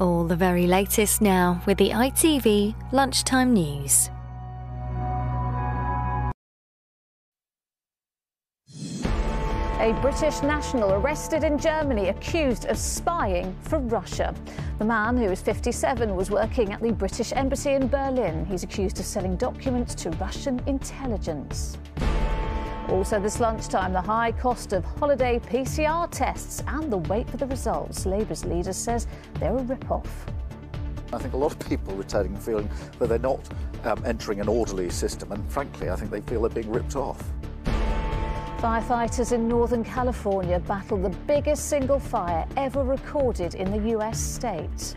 All the very latest now with the ITV Lunchtime News. A British national arrested in Germany accused of spying for Russia. The man, who is 57, was working at the British Embassy in Berlin. He's accused of selling documents to Russian intelligence. Also this lunchtime, the high cost of holiday PCR tests and the wait for the results. Labour's leader says they're a rip-off. I think a lot of people are returning feeling that they're not entering an orderly system, and frankly I think they feel they're being ripped off. Firefighters in Northern California battled the biggest single fire ever recorded in the US state.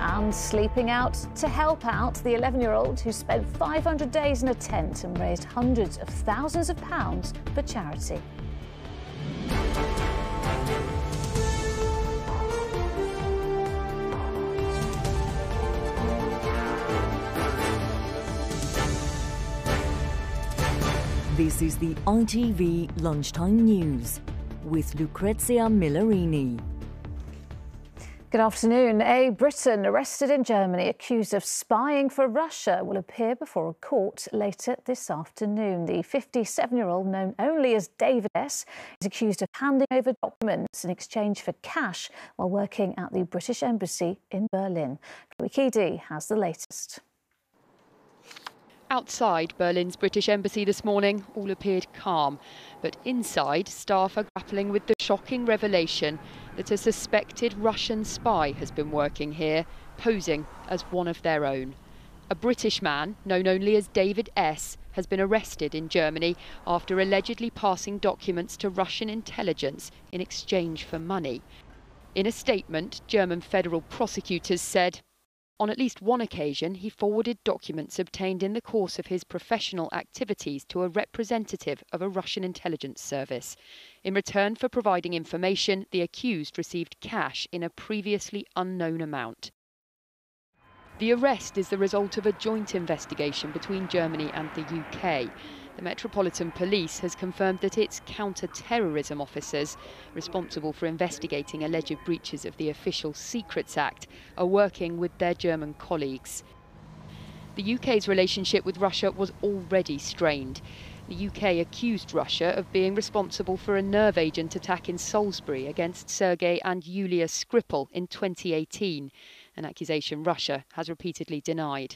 And sleeping out to help out the 11-year-old who spent 500 days in a tent and raised hundreds of thousands of pounds for charity. This is the ITV Lunchtime News with Lucrezia Millarini. Good afternoon. A Briton arrested in Germany accused of spying for Russia will appear before a court later this afternoon. The 57-year-old, known only as David S., is accused of handing over documents in exchange for cash while working at the British Embassy in Berlin. Lucrezia has the latest. Outside Berlin's British Embassy this morning, all appeared calm. But inside, staff are grappling with the shocking revelation that a suspected Russian spy has been working here, posing as one of their own. A British man, known only as David S., has been arrested in Germany after allegedly passing documents to Russian intelligence in exchange for money. In a statement, German federal prosecutors said, on at least one occasion, he forwarded documents obtained in the course of his professional activities to a representative of a Russian intelligence service. In return for providing information, the accused received cash in a previously unknown amount. The arrest is the result of a joint investigation between Germany and the UK. The Metropolitan Police has confirmed that its counter-terrorism officers, responsible for investigating alleged breaches of the Official Secrets Act, are working with their German colleagues. The UK's relationship with Russia was already strained. The UK accused Russia of being responsible for a nerve agent attack in Salisbury against Sergei and Yulia Skripal in 2018, an accusation Russia has repeatedly denied.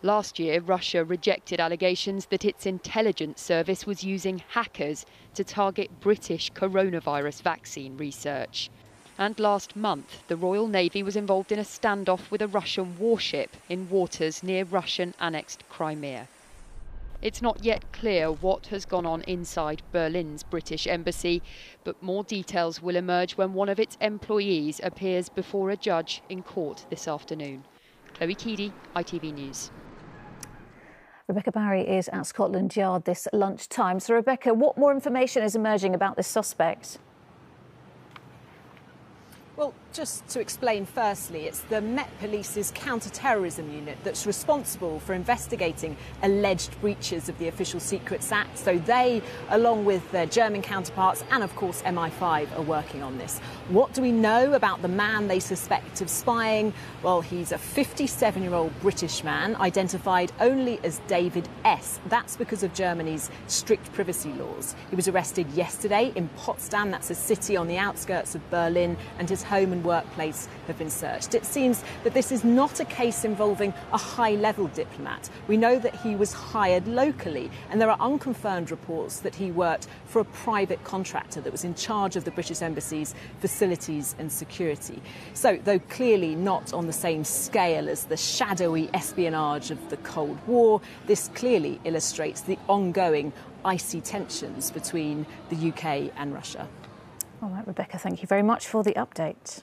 Last year, Russia rejected allegations that its intelligence service was using hackers to target British coronavirus vaccine research. And last month, the Royal Navy was involved in a standoff with a Russian warship in waters near Russian-annexed Crimea. It's not yet clear what has gone on inside Berlin's British Embassy, but more details will emerge when one of its employees appears before a judge in court this afternoon. Chloe Keedy, ITV News. Rebecca Barry is at Scotland Yard this lunchtime. So, Rebecca, what more information is emerging about this suspect? Well, just to explain firstly, it's the Met Police's counter-terrorism unit that's responsible for investigating alleged breaches of the Official Secrets Act. So they, along with their German counterparts and, of course, MI5, are working on this. What do we know about the man they suspect of spying? Well, he's a 57-year-old British man, identified only as David S. That's because of Germany's strict privacy laws. He was arrested yesterday in Potsdam, that's a city on the outskirts of Berlin, and his home and workplace have been searched. It seems that this is not a case involving a high-level diplomat. We know that he was hired locally, and there are unconfirmed reports that he worked for a private contractor that was in charge of the British Embassy's facilities and security. So, though clearly not on the same scale as the shadowy espionage of the Cold War, this clearly illustrates the ongoing icy tensions between the UK and Russia. All right, Rebecca, thank you very much for the update.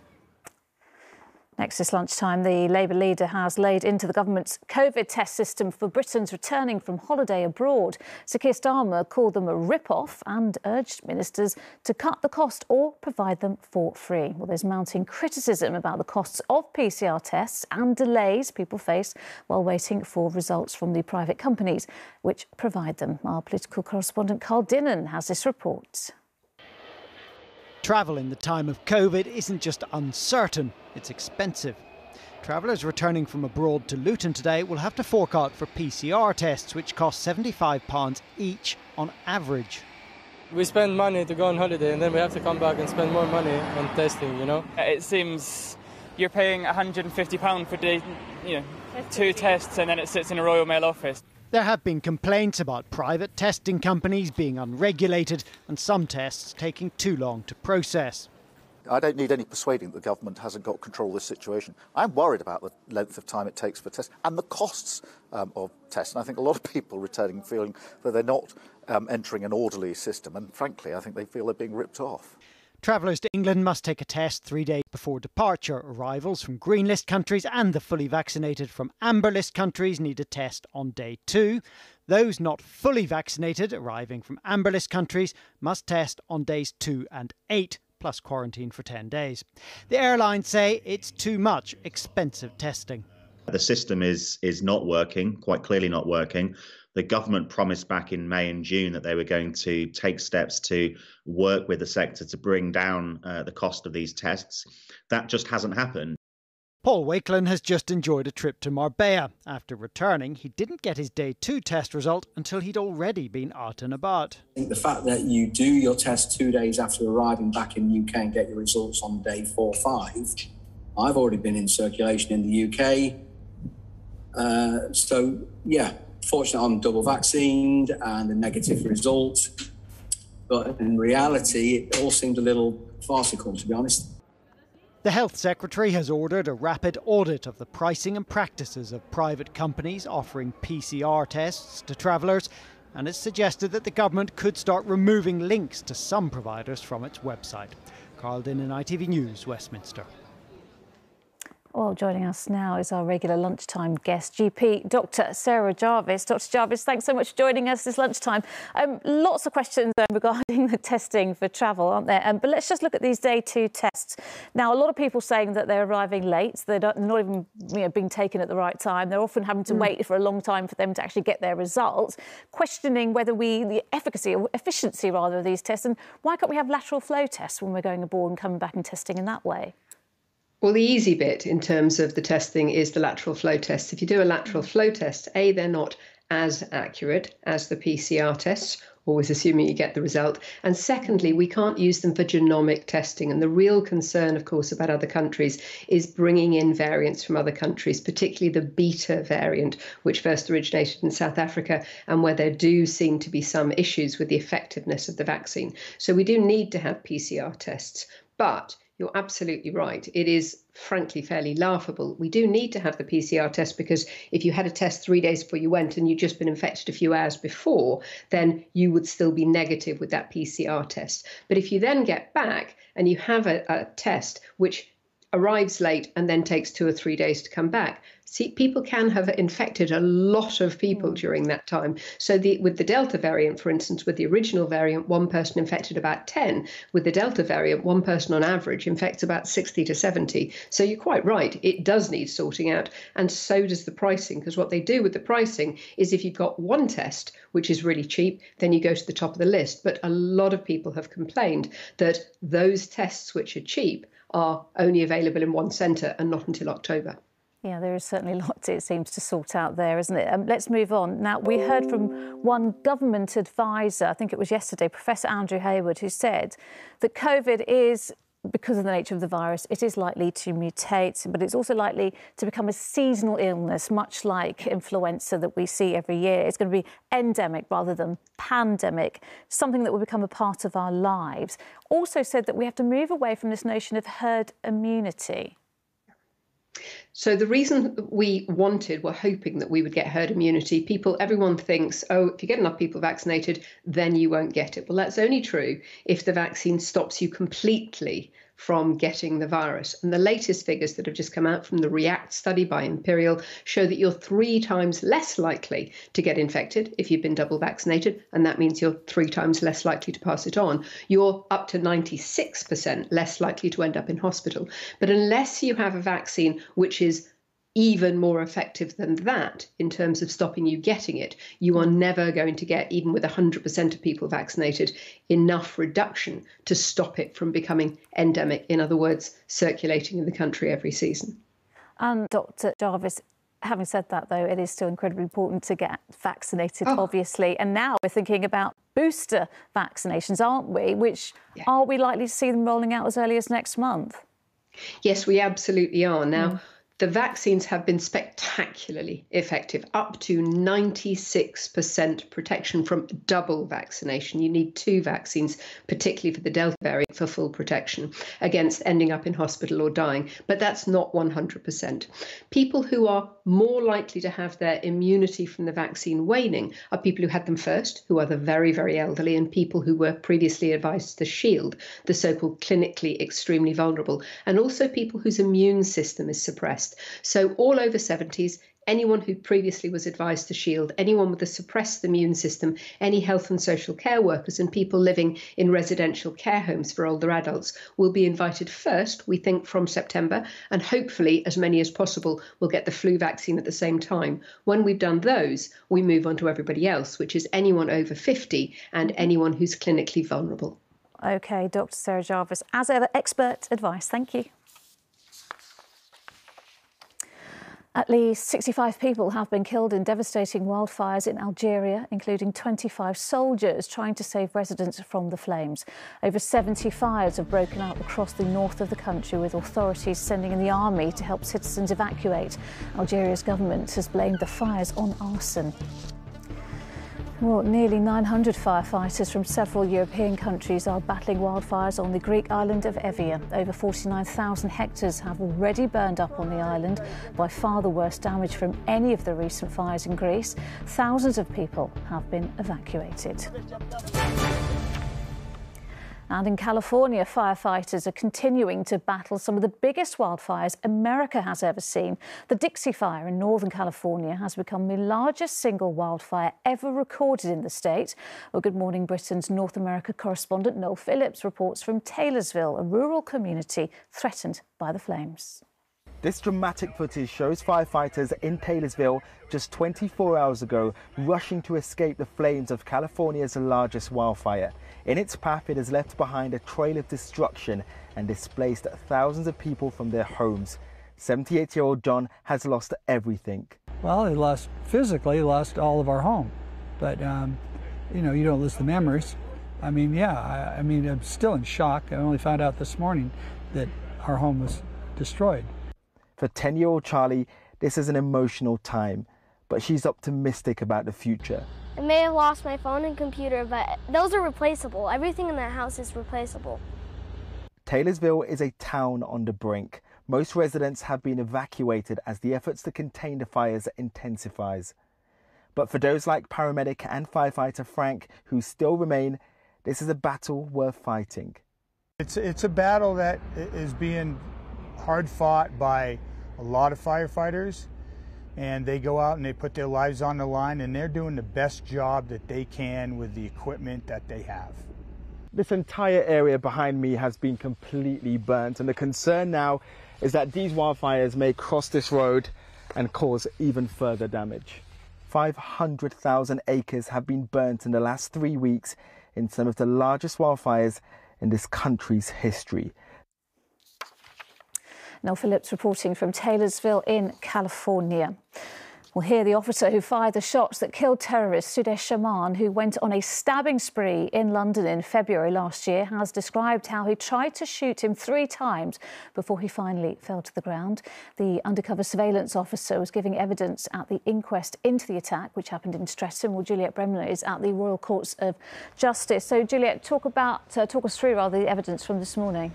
Next this lunchtime, the Labour leader has laid into the government's COVID test system for Britons returning from holiday abroad. Sir Keir Starmer called them a rip-off and urged ministers to cut the cost or provide them for free. Well, there's mounting criticism about the costs of PCR tests and delays people face while waiting for results from the private companies which provide them. Our political correspondent Carl Dinnan has this report. Travel in the time of COVID isn't just uncertain, it's expensive. Travellers returning from abroad to Luton today will have to fork out for PCR tests, which cost £75 each on average. We spend money to go on holiday and then we have to come back and spend more money on testing, you know? It seems you're paying £150 for day, 2 tests, and then it sits in a Royal Mail office. There have been complaints about private testing companies being unregulated and some tests taking too long to process. I don't need any persuading that the government hasn't got control of this situation. I'm worried about the length of time it takes for tests and the costs of tests. And I think a lot of people returning feeling that they're not entering an orderly system. And frankly, I think they feel they're being ripped off. Travellers to England must take a test 3 days before departure. Arrivals from green list countries and the fully vaccinated from amber list countries need a test on day 2. Those not fully vaccinated arriving from amber list countries must test on days 2 and 8. Plus quarantine for 10 days. The airlines say it's too much expensive testing. The system is not working, quite clearly not working. The government promised back in May and June that they were going to take steps to work with the sector to bring down the cost of these tests. That just hasn't happened. Paul Wakelin has just enjoyed a trip to Marbella. After returning, he didn't get his day 2 test result until he'd already been out and about. I think the fact that you do your test 2 days after arriving back in the UK and get your results on day 4 or 5, I've already been in circulation in the UK. Fortunately I'm double vaccinated and a negative result. But in reality, it all seemed a little farcical, to be honest. The Health Secretary has ordered a rapid audit of the pricing and practices of private companies offering PCR tests to travellers and has suggested that the government could start removing links to some providers from its website. Carl Dinnan, ITV News, Westminster. Well, joining us now is our regular lunchtime guest, GP Dr. Sarah Jarvis. Dr. Jarvis, thanks so much for joining us this lunchtime. Lots of questions regarding the testing for travel, aren't there? But let's just look at these day 2 tests. Now, a lot of people saying that they're arriving late. They're not even being taken at the right time. They're often having to wait for a long time for them to actually get their results, questioning whether the efficacy or efficiency, rather, of these tests. And why can't we have lateral flow tests when we're going aboard and coming back and testing in that way? Well, the easy bit in terms of the testing is the lateral flow tests. If you do a lateral flow test, A, they're not as accurate as the PCR tests, always assuming you get the result. And secondly, we can't use them for genomic testing. And the real concern, of course, about other countries is bringing in variants from other countries, particularly the beta variant, which first originated in South Africa, and where there do seem to be some issues with the effectiveness of the vaccine. So we do need to have PCR tests. But you're absolutely right. It is, frankly, fairly laughable. We do need to have the PCR test because if you had a test 3 days before you went and you'd just been infected a few hours before, then you would still be negative with that PCR test. But if you then get back and you have a test which arrives late and then takes 2 or 3 days to come back, see, people can have infected a lot of people during that time. So with the Delta variant, for instance, with the original variant, one person infected about 10. With the Delta variant, one person on average infects about 60 to 70. So you're quite right. It does need sorting out. And so does the pricing, because what they do with the pricing is if you've got one test, which is really cheap, then you go to the top of the list. But a lot of people have complained that those tests which are cheap are only available in one centre and not until October. Yeah, there is certainly lots, it seems, to sort out there, isn't it? Let's move on. Now, we heard from one government advisor, I think it was yesterday, Professor Andrew Hayward, who said that COVID is, because of the nature of the virus, it is likely to mutate, but it's also likely to become a seasonal illness, much like influenza that we see every year. It's going to be endemic rather than pandemic, something that will become a part of our lives. Also said that we have to move away from this notion of herd immunity. So the reason we're hoping that we would get herd immunity, everyone thinks, oh, if you get enough people vaccinated, then you won't get it. Well, that's only true if the vaccine stops you completely from getting the virus. And the latest figures that have just come out from the REACT study by Imperial show that you're 3 times less likely to get infected if you've been double vaccinated, and that means you're 3 times less likely to pass it on. You're up to 96% less likely to end up in hospital. But unless you have a vaccine which is even more effective than that in terms of stopping you getting it, you are never going to get, even with 100% of people vaccinated, enough reduction to stop it from becoming endemic. In other words, circulating in the country every season. And Dr. Jarvis, having said that, though, it is still incredibly important to get vaccinated, obviously. And now we're thinking about booster vaccinations, aren't we? Which are we likely to see them rolling out as early as next month? Yes, we absolutely are. Now, the vaccines have been spectacularly effective, up to 96% protection from double vaccination. You need 2 vaccines, particularly for the Delta variant, for full protection against ending up in hospital or dying. But that's not 100%. People who are more likely to have their immunity from the vaccine waning are people who had them first, who are the very, very elderly, and people who were previously advised to shield, the so-called clinically extremely vulnerable, and also people whose immune system is suppressed. So all over 70s, anyone who previously was advised to shield, anyone with a suppressed immune system, any health and social care workers and people living in residential care homes for older adults will be invited first, we think, from September, and hopefully as many as possible will get the flu vaccine at the same time. When we've done those, we move on to everybody else, which is anyone over 50 and anyone who's clinically vulnerable. OK, Dr. Sarah Jarvis, as ever, expert advice. Thank you. At least 65 people have been killed in devastating wildfires in Algeria, including 25 soldiers trying to save residents from the flames. Over 70 fires have broken out across the north of the country, with authorities sending in the army to help citizens evacuate. Algeria's government has blamed the fires on arson. Well, nearly 900 firefighters from several European countries are battling wildfires on the Greek island of Evia. Over 49,000 hectares have already burned up on the island, by far the worst damage from any of the recent fires in Greece. Thousands of people have been evacuated. And in California, firefighters are continuing to battle some of the biggest wildfires America has ever seen. The Dixie Fire in Northern California has become the largest single wildfire ever recorded in the state. Well, Good Morning Britain's North America correspondent Noel Phillips reports from Taylorsville, a rural community threatened by the flames. This dramatic footage shows firefighters in Taylorsville just 24 hours ago rushing to escape the flames of California's largest wildfire. In its path, it has left behind a trail of destruction and displaced thousands of people from their homes. 78-year-old John has lost everything. Well, he lost all of our home, but you know, you don't lose the memories. I mean, yeah, I'm still in shock. I only found out this morning that our home was destroyed. For 10-year-old Charlie, this is an emotional time, but she's optimistic about the future. I may have lost my phone and computer, but those are replaceable. Everything in that house is replaceable. Taylorsville is a town on the brink. Most residents have been evacuated as the efforts to contain the fires intensifies. But for those like paramedic and firefighter Frank, who still remain, this is a battle worth fighting. It's a battle that is being hard fought by a lot of firefighters, and they go out and they put their lives on the line, and they're doing the best job that they can with the equipment that they have. This entire area behind me has been completely burnt, and the concern now is that these wildfires may cross this road and cause even further damage. 500,000 acres have been burnt in the last 3 weeks in some of the largest wildfires in this country's history. Noel Phillips reporting from Taylorsville in California. We'll hear the officer who fired the shots that killed terrorist Sudesh Shaman, who went on a stabbing spree in London in February last year, has described how he tried to shoot him 3 times before he finally fell to the ground. The undercover surveillance officer was giving evidence at the inquest into the attack, which happened in Streatham. Well, Juliet Bremner is at the Royal Courts of Justice. So, Juliet, talk us through the evidence from this morning.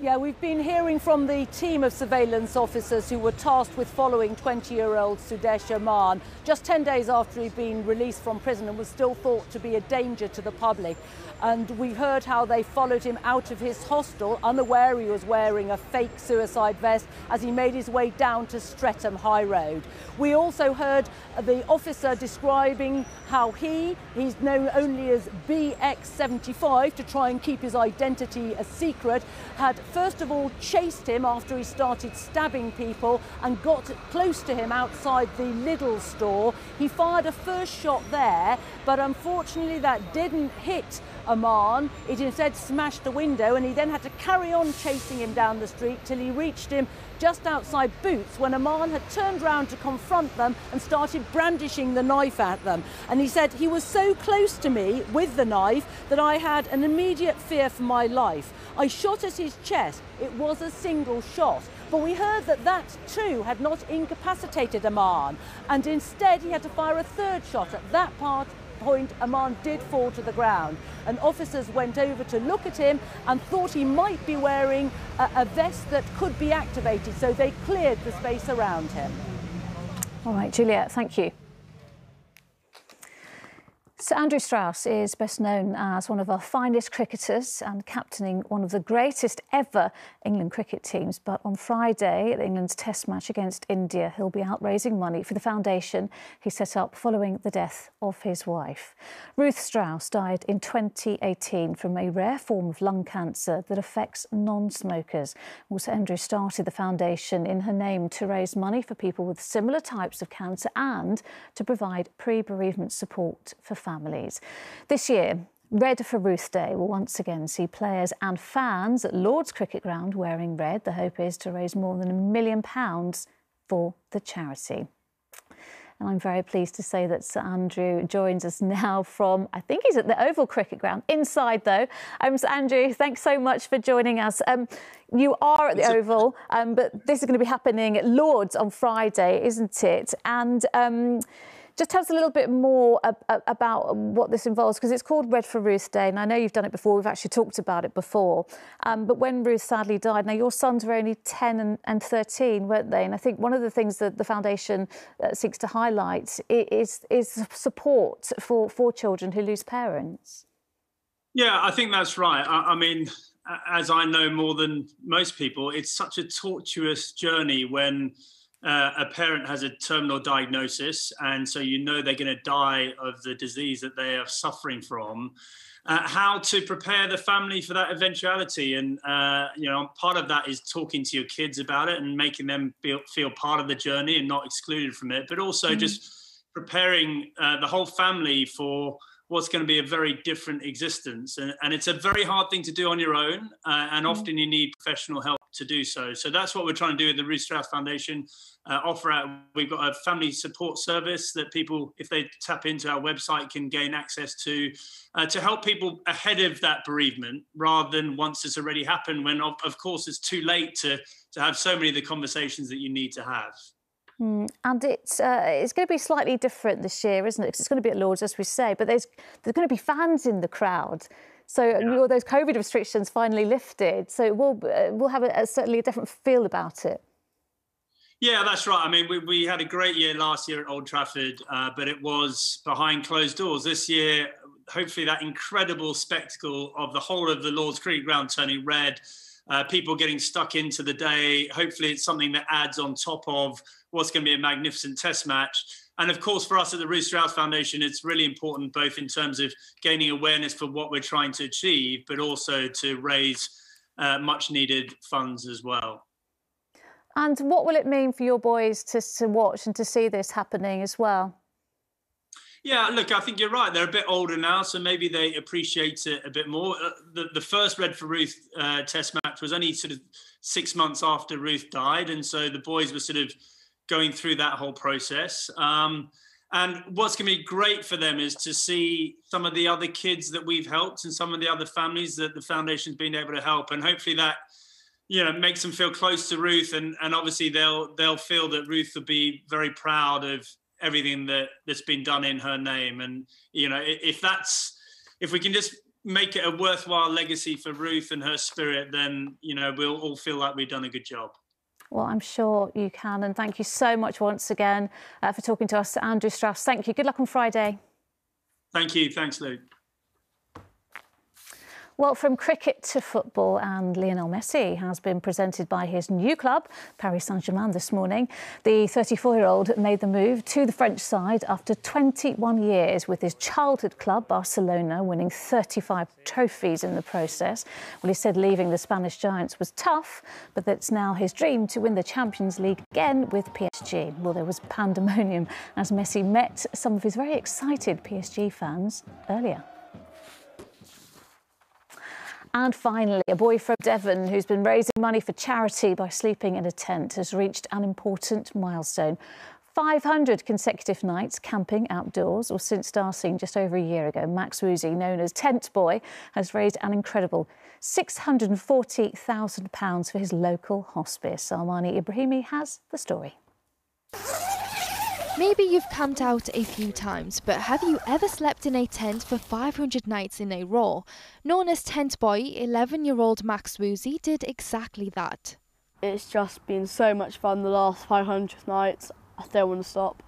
Yeah, we've been hearing from the team of surveillance officers who were tasked with following 20-year-old Sudesh Shaman just 10 days after he'd been released from prison and was still thought to be a danger to the public. And we heard how they followed him out of his hostel, unaware he was wearing a fake suicide vest, as he made his way down to Streatham High Road. We also heard the officer describing how he's known only as BX75 to try and keep his identity a secret, had first of all chased him after he started stabbing people and got close to him outside the Lidl store. He fired a first shot there, but unfortunately that didn't hit Aman. It instead smashed the window, and he then had to carry on chasing him down the street till he reached him just outside Boots, when Aman had turned round to confront them and started brandishing the knife at them. And he said, he was so close to me with the knife that I had an immediate fear for my life. I shot at his chest. It was a single shot. But we heard that that too had not incapacitated Aman, and instead he had to fire a third shot. At that point, Aman did fall to the ground, and officers went over to look at him and thought he might be wearing a vest that could be activated, so they cleared the space around him. All right, Juliet, thank you. Sir Andrew Strauss is best known as one of our finest cricketers and captaining one of the greatest ever England cricket teams. But on Friday, at England's Test match against India, he'll be out raising money for the foundation he set up following the death of his wife. Ruth Strauss died in 2018 from a rare form of lung cancer that affects non-smokers. Sir Andrew started the foundation in her name to raise money for people with similar types of cancer and to provide pre-bereavement support for families. This year, Red for Ruth Day will once again see players and fans at Lord's Cricket Ground wearing red. The hope is to raise more than £1 million for the charity. And I'm very pleased to say that Sir Andrew joins us now from, I think he's at the Oval Cricket Ground, inside though. Sir Andrew, thanks so much for joining us. You are at the Oval, but this is going to be happening at Lord's on Friday, isn't it? And just tell us a little bit more about what this involves, because it's called Red for Ruth Day, and I know you've done it before, we've actually talked about it before. But when Ruth sadly died, now your sons were only 10 and 13, weren't they? And I think one of the things that the foundation seeks to highlight is support for children who lose parents. Yeah, I think that's right. I mean, as I know more than most people, it's such a tortuous journey when a parent has a terminal diagnosis, and so you know they're going to die of the disease that they are suffering from. How to prepare the family for that eventuality, and you know, part of that is talking to your kids about it and making them feel part of the journey and not excluded from it, but also just preparing the whole family for what's going to be a very different existence. And it's a very hard thing to do on your own, and often you need professional help to do so. So that's what we're trying to do at the Ruth Strauss Foundation. We've got a family support service that people, if they tap into our website, can gain access to help people ahead of that bereavement, rather than once it's already happened, when of course it's too late to have so many of the conversations that you need to have. And it's going to be slightly different this year, isn't it? Because it's going to be at Lord's, as we say, but there's going to be fans in the crowd. So those COVID restrictions finally lifted, so we'll have certainly a different feel about it. Yeah, that's right. I mean, we had a great year last year at Old Trafford, but it was behind closed doors. This year, hopefully that incredible spectacle of the whole of the Lord's Cricket Ground turning red, people getting stuck into the day. Hopefully it's something that adds on top of what's going to be a magnificent test match. And of course, for us at the Ruth Strauss Foundation, it's really important both in terms of gaining awareness for what we're trying to achieve, but also to raise much needed funds as well. And what will it mean for your boys to watch and to see this happening as well? Yeah, look, I think you're right. They're a bit older now, so maybe they appreciate it a bit more. The first Red for Ruth test match was only sort of 6 months after Ruth died, and so the boys were sort of going through that whole process. And what's going to be great for them is to see some of the other kids that we've helped and some of the other families that the foundation's been able to help, and hopefully that, you know, makes them feel close to Ruth, and obviously they'll feel that Ruth will be very proud of everything that's been done in her name. And you know, if we can just make it a worthwhile legacy for Ruth and her spirit, then you know we'll all feel like we've done a good job. Well, I'm sure you can, and thank you so much once again for talking to us, Andrew Strauss. Thank you. Good luck on Friday. Thank you. Thanks, Luke. Well, from cricket to football, and Lionel Messi has been presented by his new club, Paris Saint-Germain, this morning. The 34-year-old made the move to the French side after 21 years with his childhood club, Barcelona, winning 35 trophies in the process. Well, he said leaving the Spanish Giants was tough, but that it's now his dream to win the Champions League again with PSG. Well, there was pandemonium as Messi met some of his very excited PSG fans earlier. And finally, a boy from Devon who's been raising money for charity by sleeping in a tent has reached an important milestone. 500 consecutive nights camping outdoors, or since starting just over a year ago. Max Woozy, known as Tentboy, has raised an incredible £640,000 for his local hospice. Armani Ibrahimi has the story. Maybe you've camped out a few times, but have you ever slept in a tent for 500 nights in a row? Known as Tentboy, 11-year-old Max Woozy did exactly that. It's just been so much fun the last 500 nights. I still want to stop.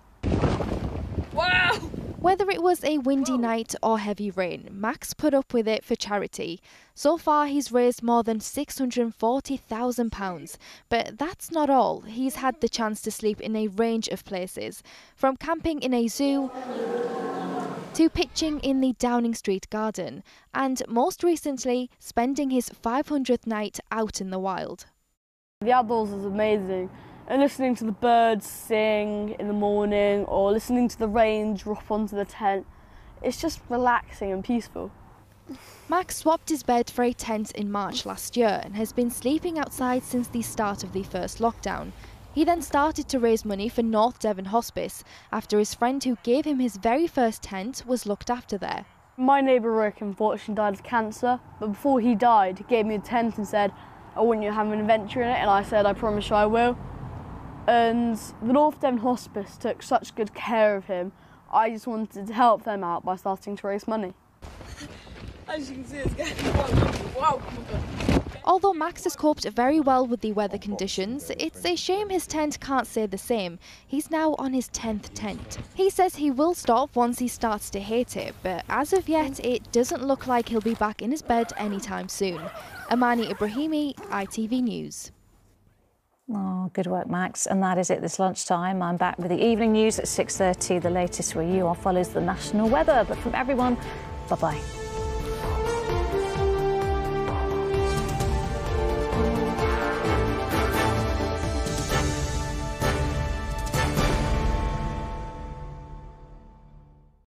Wow! Whether it was a windy night or heavy rain, Max put up with it for charity. So far, he's raised more than £640,000. But that's not all. He's had the chance to sleep in a range of places, from camping in a zoo to pitching in the Downing Street garden, and most recently, spending his 500th night out in the wild. The outdoors is amazing. And listening to the birds sing in the morning or listening to the rain drop onto the tent, it's just relaxing and peaceful. Max swapped his bed for a tent in March last year and has been sleeping outside since the start of the first lockdown. He then started to raise money for North Devon Hospice after his friend who gave him his very first tent was looked after there. My neighbour Rick unfortunately died of cancer, but before he died, he gave me a tent and said, "I want you to have an adventure in it," and I said, "I promise you I will." And the North Devon Hospice took such good care of him. I just wanted to help them out by starting to raise money. As you can see, it's getting wow. Although Max has coped very well with the weather conditions, it's a shame his tent can't say the same. He's now on his 10th tent. He says he will stop once he starts to hate it, but as of yet, it doesn't look like he'll be back in his bed anytime soon. Amani Ibrahimi, ITV News. Oh, good work, Max. And that is it this lunchtime. I'm back with the evening news at 6:30. The latest where you are follows the national weather. But from everyone, bye-bye.